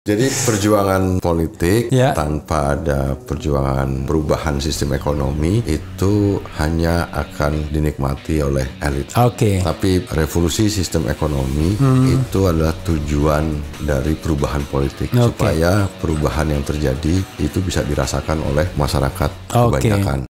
Jadi perjuangan politik tanpa ada perjuangan perubahan sistem ekonomi itu hanya akan dinikmati oleh elit. Tapi revolusi sistem ekonomi itu adalah tujuan dari perubahan politik supaya perubahan yang terjadi itu bisa dirasakan oleh masyarakat kebanyakan.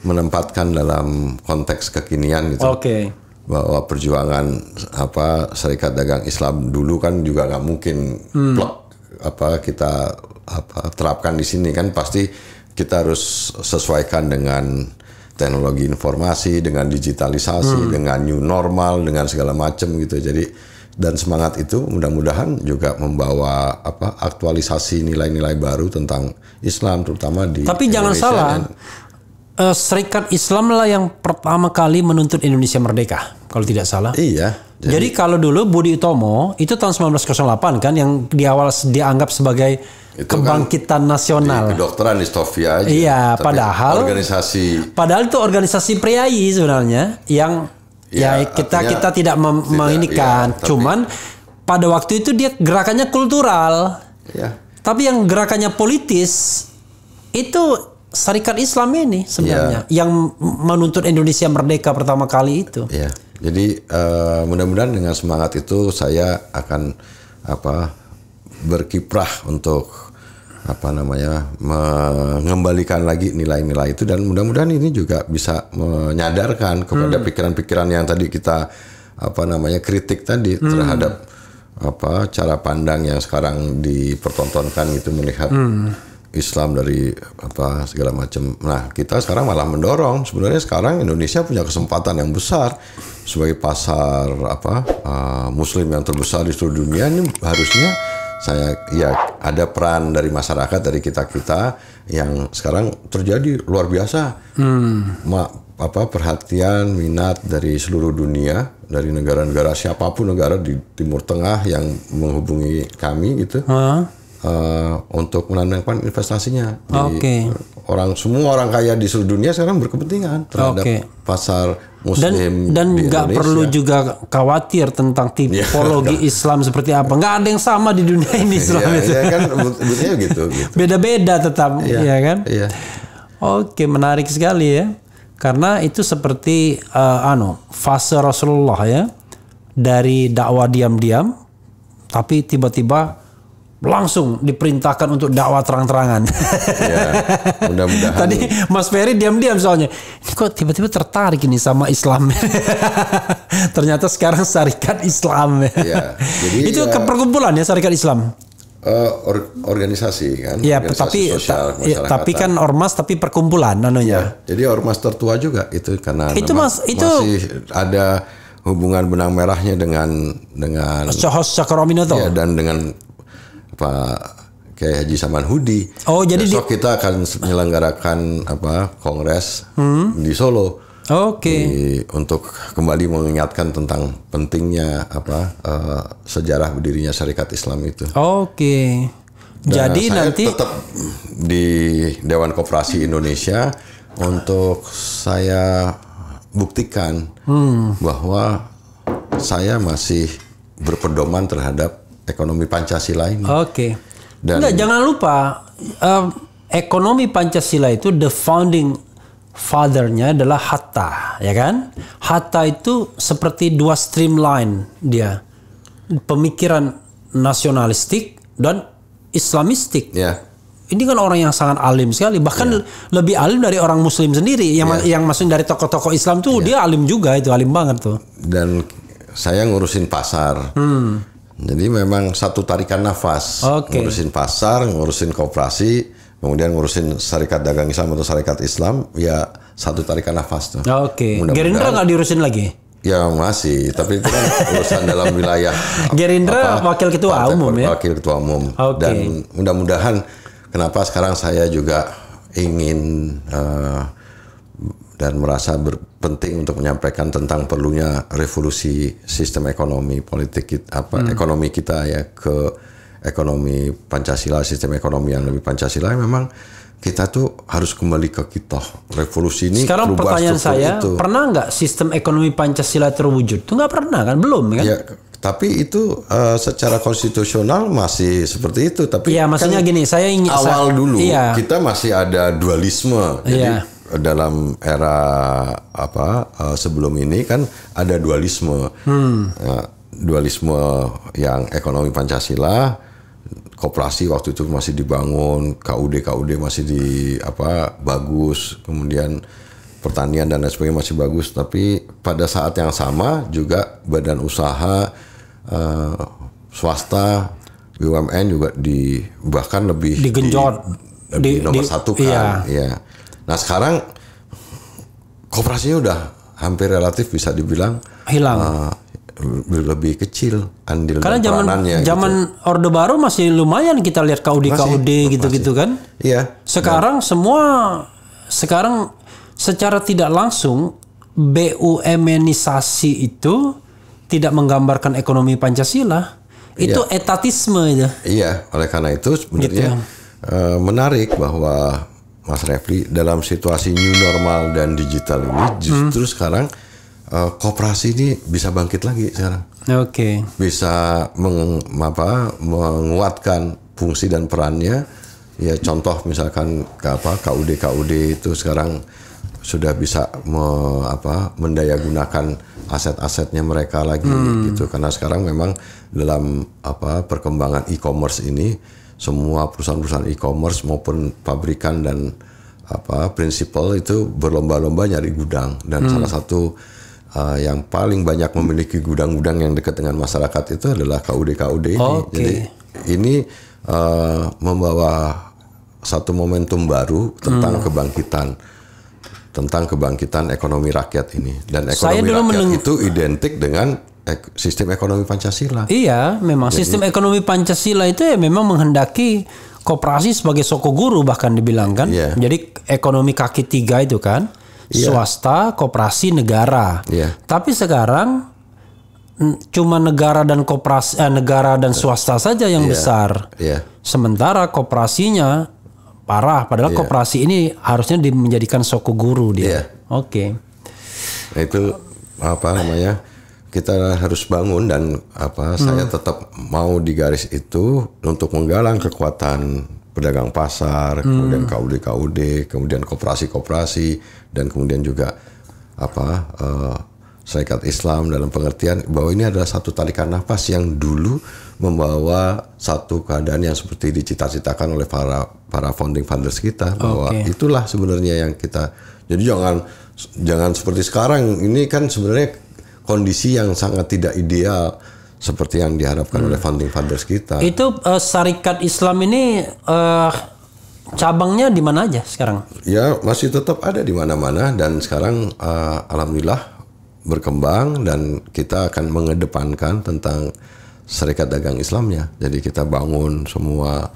Menempatkan dalam konteks kekinian gitu, bahwa perjuangan Serikat Dagang Islam dulu kan juga nggak mungkin kita terapkan di sini kan, pasti kita harus sesuaikan dengan teknologi informasi, dengan digitalisasi, dengan new normal, dengan segala macam gitu. Jadi dan semangat itu mudah-mudahan juga membawa aktualisasi nilai-nilai baru tentang Islam, terutama di Tapi Indonesia. Jangan salah. Serikat Islam lah yang pertama kali menuntut Indonesia merdeka, kalau tidak salah. Iya. Jadi kalau dulu Budi Utomo itu tahun 1908 kan, yang di awal dianggap sebagai kebangkitan nasional. Kedokteran distofia aja. Iya, padahal itu organisasi priai sebenarnya yang kita tidak menginginkan. Cuman pada waktu itu dia gerakannya kultural. Tapi yang gerakannya politis itu Serikat Islam ini sebenarnya yang menuntut Indonesia merdeka pertama kali itu. Jadi mudah-mudahan dengan semangat itu saya akan berkiprah untuk mengembalikan lagi nilai-nilai itu, dan mudah-mudahan ini juga bisa menyadarkan kepada pikiran-pikiran yang tadi kita kritik tadi terhadap cara pandang yang sekarang dipertontonkan itu, melihat Islam dari segala macam. Nah, kita sekarang malah mendorong, sebenarnya sekarang Indonesia punya kesempatan yang besar sebagai pasar Muslim yang terbesar di seluruh dunia. Ini harusnya ada peran dari masyarakat, dari kita yang sekarang terjadi luar biasa. Perhatian, minat dari seluruh dunia, dari negara-negara siapapun, negara di Timur Tengah yang menghubungi kami gitu. Untuk menanamkan investasinya. Semua orang kaya di seluruh dunia sekarang berkepentingan terhadap pasar Muslim dan nggak perlu juga khawatir tentang tipologi Islam seperti apa. Nggak ada yang sama di dunia ini Islam itu. Kan sebetulnya gitu. Beda-beda tetap, ya kan? Menarik sekali ya. Karena itu seperti fase Rasulullah ya, dari dakwah diam-diam, tapi tiba-tiba langsung diperintahkan untuk dakwah terang-terangan. Mudah-mudahan. Tadi Mas Ferry diam-diam soalnya. Ini kok tiba-tiba tertarik ini sama Islam. Ternyata sekarang Serikat Islam. Jadi itu perkumpulan ya Serikat Islam. Organisasi kan. Tapi kan ormas, tapi perkumpulan Jadi ormas tertua juga itu, karena itu masih ada hubungan benang merahnya dengan Syahos Cakrawaminoto. Dan dengan Pak Kiai Haji Saman Hudi. Jadi besok kita akan menyelenggarakan kongres di Solo. Untuk kembali mengingatkan tentang pentingnya sejarah berdirinya Serikat Islam itu. Jadi saya nanti tetap di Dewan Koperasi Indonesia untuk saya buktikan bahwa saya masih berpedoman terhadap ekonomi Pancasila ini. Jangan lupa ekonomi Pancasila itu the founding father-nya adalah Hatta, ya kan? Hatta itu seperti dua streamline dia, pemikiran nasionalistik dan islamistik. Ini kan orang yang sangat alim sekali, bahkan lebih alim dari orang Muslim sendiri. Yang maksudnya dari tokoh-tokoh Islam tuh dia alim juga, itu alim banget tuh. Dan saya ngurusin pasar. Jadi memang satu tarikan nafas, ngurusin pasar, ngurusin koperasi, kemudian ngurusin Serikat Dagang Islam atau Serikat Islam, ya satu tarikan nafas tuh. Gerindra nggak diurusin lagi? Ya masih, tapi itu kan urusan dalam wilayah. Gerindra wakil ketua umum ya? Wakil ketua umum. Dan mudah-mudahan, kenapa sekarang saya juga ingin dan merasa penting untuk menyampaikan tentang perlunya revolusi sistem ekonomi politik kita, ekonomi kita ya ke ekonomi Pancasila, sistem ekonomi yang lebih Pancasila. Memang kita tuh harus kembali ke kita. Revolusi ini. Sekarang pertanyaan saya, pernah nggak sistem ekonomi Pancasila terwujud? Itu nggak pernah kan, belum kan? Ya, tapi itu secara konstitusional masih seperti itu. Tapi ya, maksudnya kan gini, saya ingin dulu kita masih ada dualisme. Jadi dalam era sebelum ini kan ada dualisme. Dualisme yang ekonomi Pancasila, koperasi waktu itu masih dibangun, KUD masih bagus, kemudian pertanian dan lain sebagainya masih bagus, tapi pada saat yang sama juga badan usaha swasta, BUMN juga bahkan lebih digenjot, lebih nomor satu kan. Iya. Nah sekarang koperasinya udah hampir relatif bisa dibilang hilang. Lebih kecil andil karena peranannya. Zaman Orde Baru masih lumayan kita lihat KUD gitu-gitu kan. Iya. Sekarang sekarang secara tidak langsung BUMN-isasi itu tidak menggambarkan ekonomi Pancasila. Itu etatisme itu. Iya, oleh karena itu sebenarnya menarik bahwa Mas Refli dalam situasi new normal dan digital ini justru sekarang koperasi ini bisa bangkit lagi sekarang. Oke. Bisa menguatkan fungsi dan perannya. Ya contoh misalkan KUD itu sekarang sudah bisa mendayagunakan aset-asetnya mereka lagi gitu. Karena sekarang memang dalam perkembangan e-commerce ini semua perusahaan-perusahaan e-commerce maupun pabrikan dan prinsipal itu berlomba-lomba nyari gudang, dan salah satu yang paling banyak memiliki gudang-gudang yang dekat dengan masyarakat itu adalah KUD ini. Jadi ini membawa satu momentum baru tentang kebangkitan ekonomi rakyat ini, dan ekonomi rakyat itu identik dengan sistem ekonomi Pancasila. Iya, memang sistem ekonomi Pancasila itu memang menghendaki koperasi sebagai sokoguru bahkan dibilang kan. Jadi ekonomi kaki tiga itu kan. Swasta, koperasi, negara. Tapi sekarang cuma negara dan koperasi, negara dan swasta saja yang besar. Sementara koperasinya parah. Padahal koperasi ini harusnya menjadikan sokoguru dia. Oke. Nah, itu kita harus bangun, dan saya tetap mau di garis itu untuk menggalang kekuatan pedagang pasar, kemudian KUD, kemudian koperasi, dan kemudian juga Serikat Islam dalam pengertian bahwa ini adalah satu tarikan nafas yang dulu membawa satu keadaan yang seperti dicita-citakan oleh para founding fathers kita, bahwa itulah sebenarnya yang kita. Jadi jangan seperti sekarang ini kan sebenarnya kondisi yang sangat tidak ideal seperti yang diharapkan oleh founding fathers kita. Itu Syarikat Islam ini cabangnya di mana aja sekarang? Ya masih tetap ada di mana-mana, dan sekarang alhamdulillah berkembang, dan kita akan mengedepankan tentang Serikat Dagang Islamnya. Jadi kita bangun semua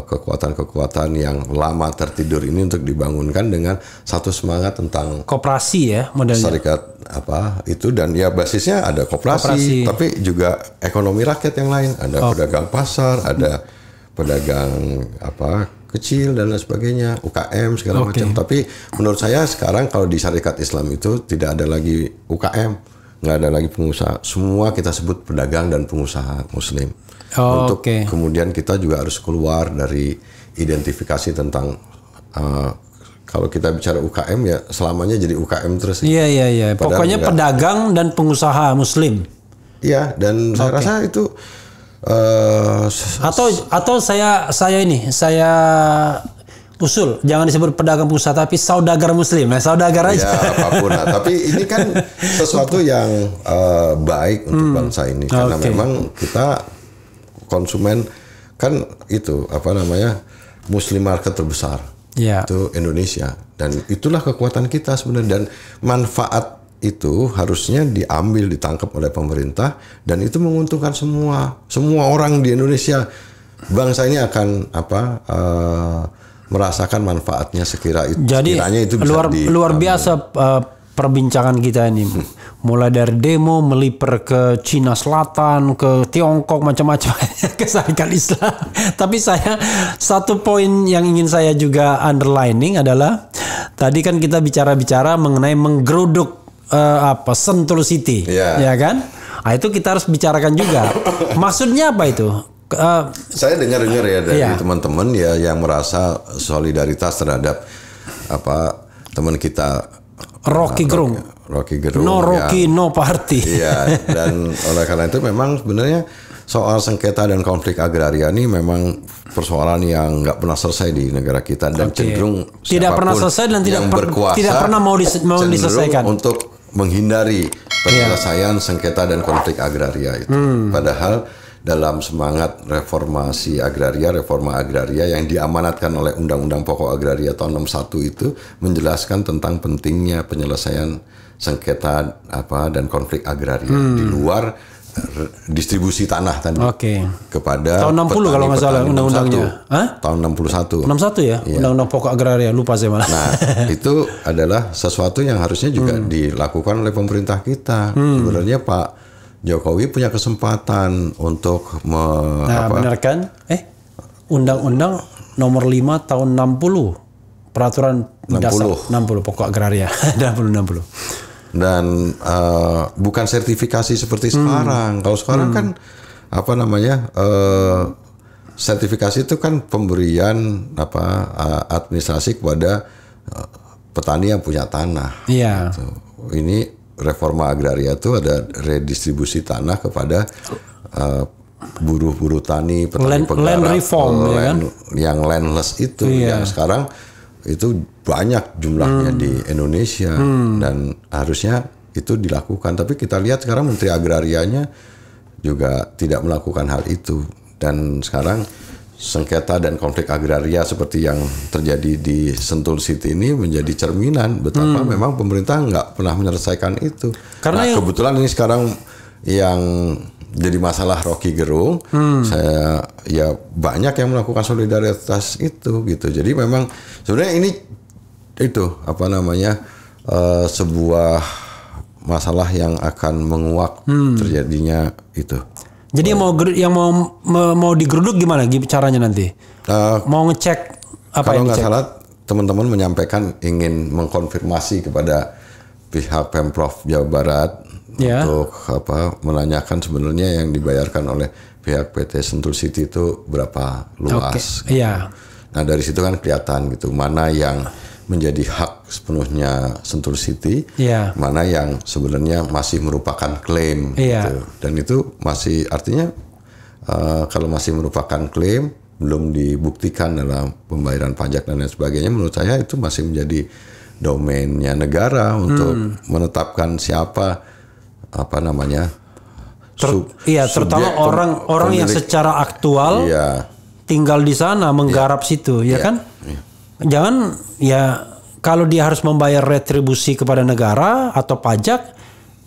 kekuatan-kekuatan yang lama tertidur ini untuk dibangunkan dengan satu semangat tentang koperasi ya modelnya. Serikat itu, dan ya basisnya ada koperasi, tapi juga ekonomi rakyat yang lain, ada pedagang pasar, ada pedagang kecil dan lain sebagainya, UKM segala macam. Tapi menurut saya sekarang kalau di Syarikat Islam itu tidak ada lagi UKM, nggak ada lagi pengusaha, semua kita sebut pedagang dan pengusaha Muslim. Untuk kemudian kita juga harus keluar dari identifikasi tentang kalau kita bicara UKM ya selamanya jadi UKM terus. Iya. Pokoknya pedagang dan pengusaha Muslim. Iya, dan saya rasa itu atau saya usul jangan disebut pedagang pengusaha tapi saudagar Muslim, saudagar aja. Ya apapun. Tapi ini kan sesuatu yang baik untuk bangsa ini, karena memang kita konsumen kan itu Muslim market terbesar itu Indonesia, dan itulah kekuatan kita sebenarnya, dan manfaat itu harusnya diambil, ditangkap oleh pemerintah, dan itu menguntungkan semua orang di Indonesia. Bangsa ini akan merasakan manfaatnya Jadi sekiranya itu bisa luar biasa perbincangan kita ini. Mulai dari demo melipir ke Cina Selatan, ke Tiongkok, macam-macam ke syarikat Islam. Tapi satu poin yang ingin saya juga underlining adalah tadi kan kita bicara mengenai menggeruduk Sentul City, ya kan? Nah, itu kita harus bicarakan juga. Maksudnya apa itu? Saya dengar-dengar ya dari teman-teman ya yang merasa solidaritas terhadap teman kita Rocky Gerung. No Rocky, no party. Iya, dan oleh karena itu memang sebenarnya soal sengketa dan konflik agraria ini memang persoalan yang nggak pernah selesai di negara kita dan cenderung tidak pernah selesai dan tidak pernah mau diselesaikan untuk menghindari penyelesaian sengketa dan konflik agraria itu. Padahal dalam semangat reforma agraria yang diamanatkan oleh Undang-Undang Pokok Agraria tahun 61 itu menjelaskan tentang pentingnya penyelesaian sengketa dan konflik agraria di luar distribusi tanah tadi kepada tahun 60 kalau nggak salah undang-undangnya. Tahun 61. 61 ya? Iya. Undang-undang Pokok Agraria, lupa saya malah. Nah, itu adalah sesuatu yang harusnya juga dilakukan oleh pemerintah kita. Sebenarnya Pak Jokowi punya kesempatan untuk benar kan? Undang-undang nomor 5 tahun 60 peraturan 60. dasar 60 pokok agraria 60. Dan bukan sertifikasi seperti sekarang. Kalau sekarang kan sertifikasi itu kan pemberian administrasi kepada petani yang punya tanah. Iya. Gitu. Ini reforma agraria itu ada redistribusi tanah kepada buruh-buruh tani, petani penggarap, land reform, yang landless itu yang sekarang itu banyak jumlahnya di Indonesia dan harusnya itu dilakukan. Tapi kita lihat sekarang Menteri Agrarianya juga tidak melakukan hal itu dan sekarang sengketa dan konflik agraria seperti yang terjadi di Sentul City ini menjadi cerminan betapa memang pemerintah nggak pernah menyelesaikan itu. Karena kebetulan ini sekarang yang jadi masalah Rocky Gerung, saya banyak yang melakukan solidaritas itu gitu. Jadi memang sebenarnya ini itu sebuah masalah yang akan menguak terjadinya itu. Jadi yang mau digeruduk gimana caranya nanti? Mau ngecek apa kalau yang nggak salah teman-teman menyampaikan ingin mengkonfirmasi kepada pihak Pemprov Jawa Barat untuk menanyakan sebenarnya yang dibayarkan oleh pihak PT Sentul City itu berapa luas. Nah dari situ kan kelihatan gitu mana yang menjadi hak sepenuhnya Sentul City, mana yang sebenarnya masih merupakan klaim. Gitu. Dan itu masih artinya kalau masih merupakan klaim belum dibuktikan dalam pembayaran pajak dan lain sebagainya, menurut saya itu masih menjadi domainnya negara untuk menetapkan siapa terutama orang yang secara aktual tinggal di sana menggarap situ, kan? Jangan kalau dia harus membayar retribusi kepada negara atau pajak,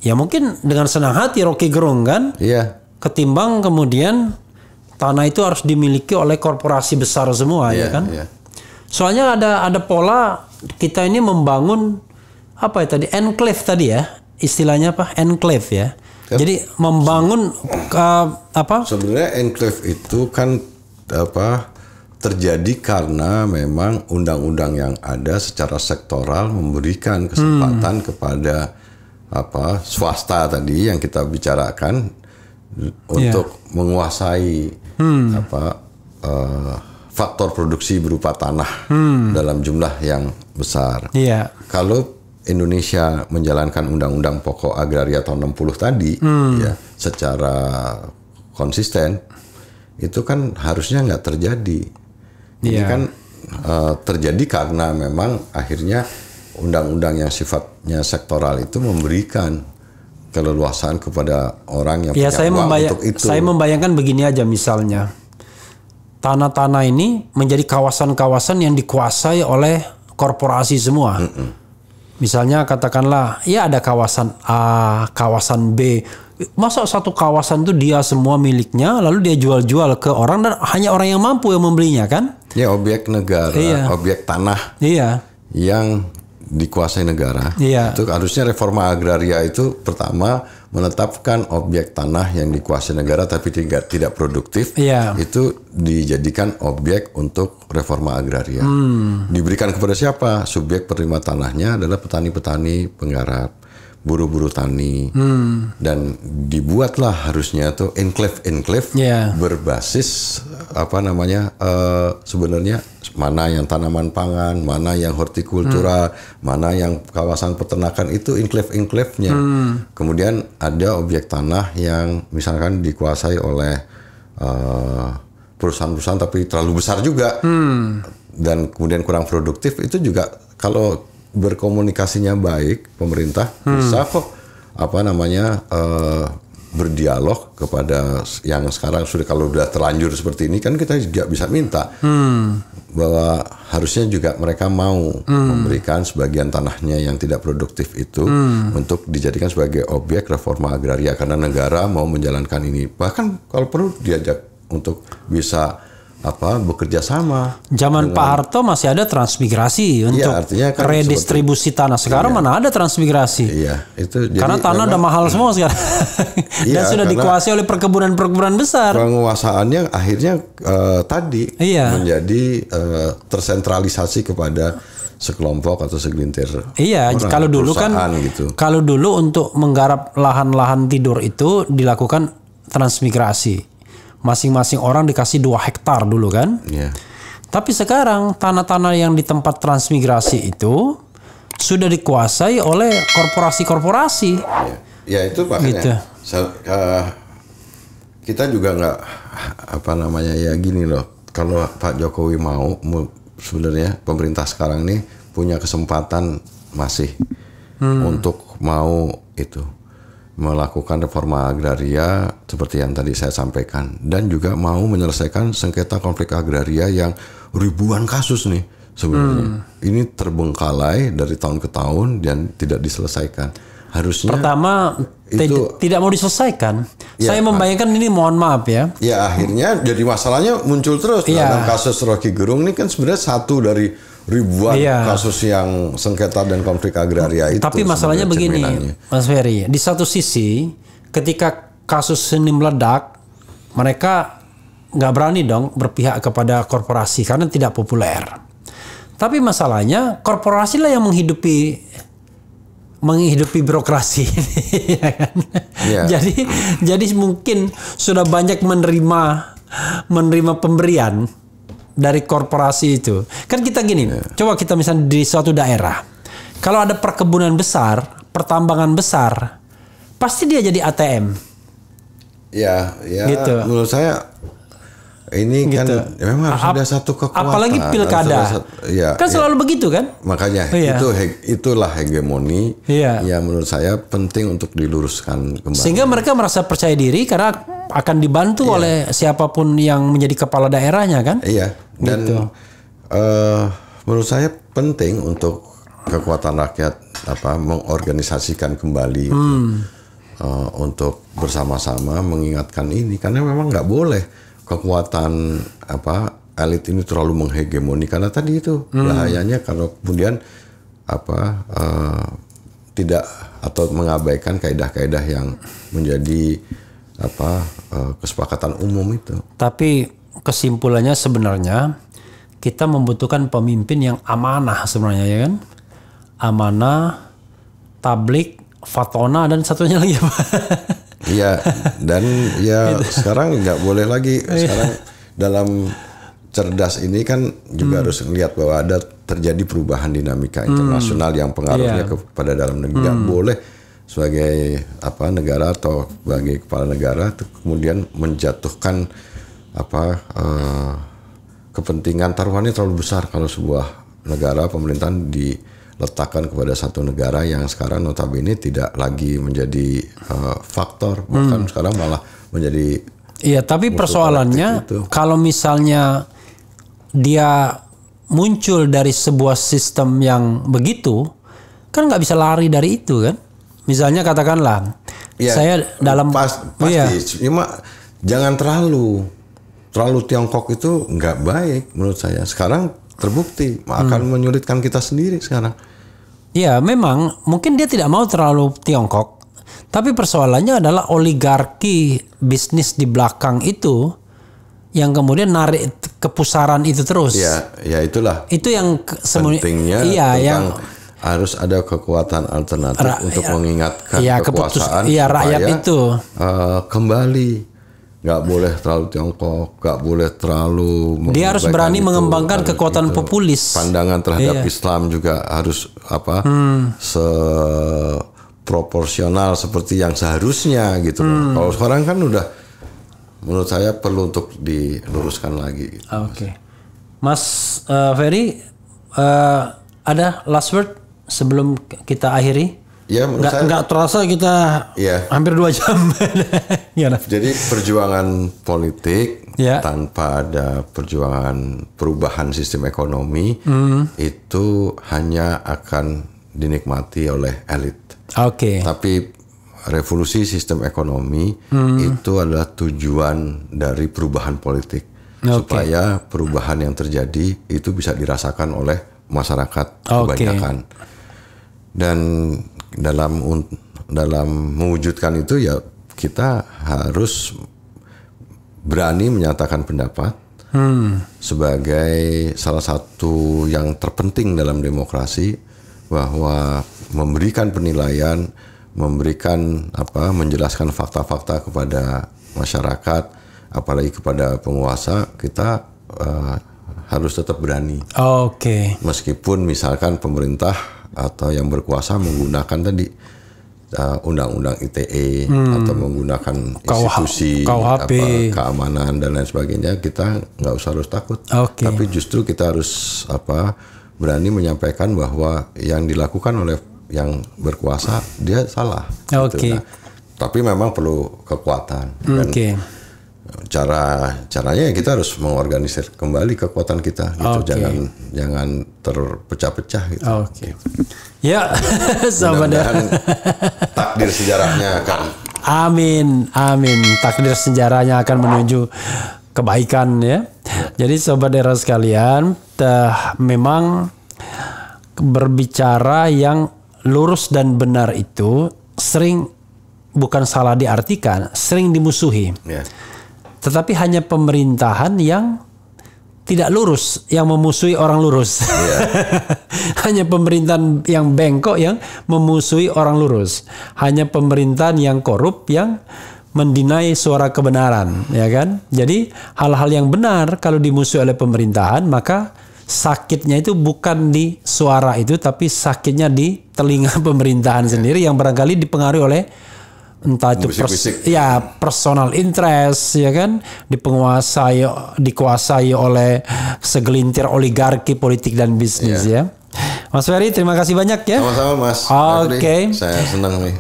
ya mungkin dengan senang hati Rocky Gerung kan? Ketimbang kemudian tanah itu harus dimiliki oleh korporasi besar semua, ya kan? Soalnya ada pola kita ini membangun enclave tadi ya, istilahnya enclave ya. Jadi membangun Sebenarnya enclave itu kan terjadi karena memang undang-undang yang ada secara sektoral memberikan kesempatan kepada swasta tadi yang kita bicarakan untuk menguasai faktor produksi berupa tanah dalam jumlah yang besar. Kalau Indonesia menjalankan Undang-Undang Pokok Agraria tahun 60 tadi secara konsisten, itu kan harusnya nggak terjadi. Ini kan terjadi karena memang akhirnya undang-undang yang sifatnya sektoral itu memberikan keleluasaan kepada orang yang punya uang untuk itu. Saya membayangkan begini aja misalnya. Tanah-tanah ini menjadi kawasan-kawasan yang dikuasai oleh korporasi semua. Misalnya katakanlah ada kawasan A, kawasan B. Masa satu kawasan itu dia semua miliknya lalu dia jual-jual ke orang dan hanya orang yang mampu yang membelinya kan? Ya, objek negara, objek tanah yang dikuasai negara. Itu harusnya reforma agraria itu pertama menetapkan objek tanah yang dikuasai negara tapi tidak produktif. Itu dijadikan objek untuk reforma agraria. Diberikan kepada siapa? Subjek penerima tanahnya adalah petani-petani penggarap, buru-buru tani, dan dibuatlah harusnya tuh enklave berbasis sebenarnya mana yang tanaman pangan, mana yang hortikultura, mana yang kawasan peternakan, itu enklave-nya. Kemudian ada objek tanah yang misalkan dikuasai oleh perusahaan-perusahaan tapi terlalu besar juga dan kemudian kurang produktif. Itu juga kalau berkomunikasinya baik, pemerintah bisa kok berdialog kepada yang sekarang kalau sudah terlanjur seperti ini kan kita juga bisa minta bahwa harusnya juga mereka mau memberikan sebagian tanahnya yang tidak produktif itu untuk dijadikan sebagai objek reforma agraria karena negara mau menjalankan ini. Bahkan kalau perlu diajak untuk bisa bekerja sama. Zaman Pak Harto masih ada transmigrasi untuk kan redistribusi tanah. Sekarang mana ada transmigrasi? Itu jadi karena tanah udah mahal semua sekarang. Dan sudah dikuasai oleh perkebunan besar. Penguasaannya akhirnya menjadi tersentralisasi kepada sekelompok atau segelintir. Kalau dulu kan kalau dulu untuk menggarap lahan-lahan tidur itu dilakukan transmigrasi. Masing-masing orang dikasih 2 hektar dulu kan. Tapi sekarang tanah-tanah yang di tempat transmigrasi itu sudah dikuasai oleh korporasi-korporasi. Itu makanya kita juga nggak gini loh. Kalau Pak Jokowi mau sebenarnya pemerintah sekarang nih punya kesempatan masih untuk mau itu melakukan reforma agraria seperti yang tadi saya sampaikan dan juga mau menyelesaikan sengketa konflik agraria yang ribuan kasus nih sebenarnya. Ini terbengkalai dari tahun ke tahun dan tidak diselesaikan. Harusnya pertama tidak mau diselesaikan. Saya membayangkan ini, mohon maaf ya. Akhirnya jadi masalahnya muncul terus. Dalam kasus Rocky Gerung ini kan sebenarnya satu dari ribuan kasus yang sengketa dan konflik agraria itu. Tapi masalahnya begini, Mas Ferry. Di satu sisi, ketika kasus ini meledak, mereka nggak berani dong berpihak kepada korporasi karena tidak populer. Tapi masalahnya korporasi lah yang menghidupi birokrasi. Jadi mungkin sudah banyak menerima pemberian dari korporasi itu. Kan kita gini, coba kita misalnya di suatu daerah, kalau ada perkebunan besar, pertambangan besar, pasti dia jadi ATM. Gitu. Menurut saya ini kan memang harus ada satu kekuatan. Apalagi pilkada. Kan selalu begitu kan? Makanya itulah hegemoni yang menurut saya penting untuk diluruskan kembali. Sehingga mereka merasa percaya diri karena akan dibantu oleh siapapun yang menjadi kepala daerahnya kan? Dan menurut saya penting untuk kekuatan rakyat mengorganisasikan kembali untuk bersama-sama mengingatkan ini karena memang nggak boleh kekuatan elit ini terlalu menghegemoni karena tadi itu bahayanya kalau kemudian tidak atau mengabaikan kaidah-kaidah yang menjadi kesepakatan umum itu. Tapi kesimpulannya sebenarnya kita membutuhkan pemimpin yang amanah sebenarnya ya kan? Amanah, tablik, fatona dan satunya lagi apa? Dan sekarang nggak boleh lagi. Sekarang dalam cerdas ini kan juga harus melihat bahwa ada terjadi perubahan dinamika internasional yang pengaruhnya kepada dalam negeri. Nggak boleh sebagai negara atau sebagai kepala negara kemudian menjatuhkan kepentingan taruhannya terlalu besar kalau sebuah negara pemerintahan diletakkan kepada satu negara yang sekarang notabene tidak lagi menjadi faktor, bahkan sekarang malah menjadi tapi persoalannya kalau misalnya dia muncul dari sebuah sistem yang begitu kan nggak bisa lari dari itu kan. Misalnya katakanlah saya dalam pasti cuma jangan terlalu terlalu Tiongkok itu nggak baik menurut saya. Sekarang terbukti akan menyulitkan kita sendiri sekarang. Ya, memang mungkin dia tidak mau terlalu Tiongkok, tapi persoalannya adalah oligarki bisnis di belakang itu yang kemudian narik kepusaran itu terus. Ya itulah. Itu yang pentingnya yang harus ada kekuatan alternatif untuk mengingatkan kekuasaan supaya rakyat itu kembali. Nggak boleh terlalu Tiongkok, nggak boleh terlalu. Dia harus berani mengembangkan kekuatan populis. Pandangan terhadap Islam juga harus seproporsional seperti yang seharusnya gitu. Kalau sekarang kan udah, menurut saya perlu untuk diluruskan lagi. Gitu. Oke. Mas Ferry, ada last word sebelum kita akhiri? Ya, nggak terasa kita hampir 2 jam. Jadi perjuangan politik tanpa ada perjuangan perubahan sistem ekonomi itu hanya akan dinikmati oleh elit. Tapi revolusi sistem ekonomi itu adalah tujuan dari perubahan politik supaya perubahan yang terjadi itu bisa dirasakan oleh masyarakat kebanyakan. Dan dalam mewujudkan itu ya kita harus berani menyatakan pendapat sebagai salah satu yang terpenting dalam demokrasi, bahwa memberikan penilaian, menjelaskan fakta-fakta kepada masyarakat, apalagi kepada penguasa, kita harus tetap berani. Meskipun misalkan pemerintah atau yang berkuasa menggunakan tadi undang-undang ITE atau menggunakan institusi keamanan dan lain sebagainya, kita nggak usah harus takut. Tapi justru kita harus berani menyampaikan bahwa yang dilakukan oleh yang berkuasa dia salah. Gitu. Nah, tapi memang perlu kekuatan. Caranya kita harus mengorganisir kembali kekuatan kita gitu. Jangan terpecah-pecah gitu. Ya, mudah-mudahan takdir sejarahnya akan amin takdir sejarahnya akan menuju kebaikan ya. Jadi sobat era sekalian, memang berbicara yang lurus dan benar itu sering, bukan salah diartikan, sering dimusuhi. Tetapi hanya pemerintahan yang tidak lurus yang memusuhi orang lurus. Hanya pemerintahan yang bengkok yang memusuhi orang lurus. Hanya pemerintahan yang korup yang mendinai suara kebenaran, ya kan? Jadi hal-hal yang benar kalau dimusuhi oleh pemerintahan, maka sakitnya itu bukan di suara itu, tapi sakitnya di telinga pemerintahan sendiri yang barangkali dipengaruhi oleh entah itu personal interest, ya kan, dikuasai oleh segelintir oligarki politik dan bisnis. Ya Mas Ferry, terima kasih banyak ya. Sama-sama Mas. Saya senang nih.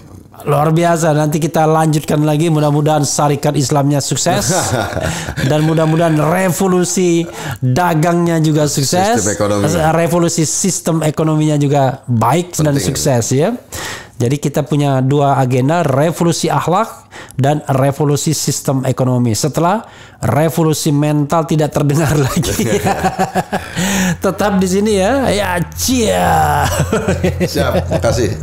Luar biasa, nanti kita lanjutkan lagi, mudah-mudahan syarikat Islamnya sukses dan mudah-mudahan revolusi dagangnya juga sukses, revolusi sistem ekonominya juga baik dan sukses ya. Jadi kita punya 2 agenda, revolusi akhlak dan revolusi sistem ekonomi. Setelah revolusi mental tidak terdengar lagi. Tetap di sini ya. Siap, terima kasih.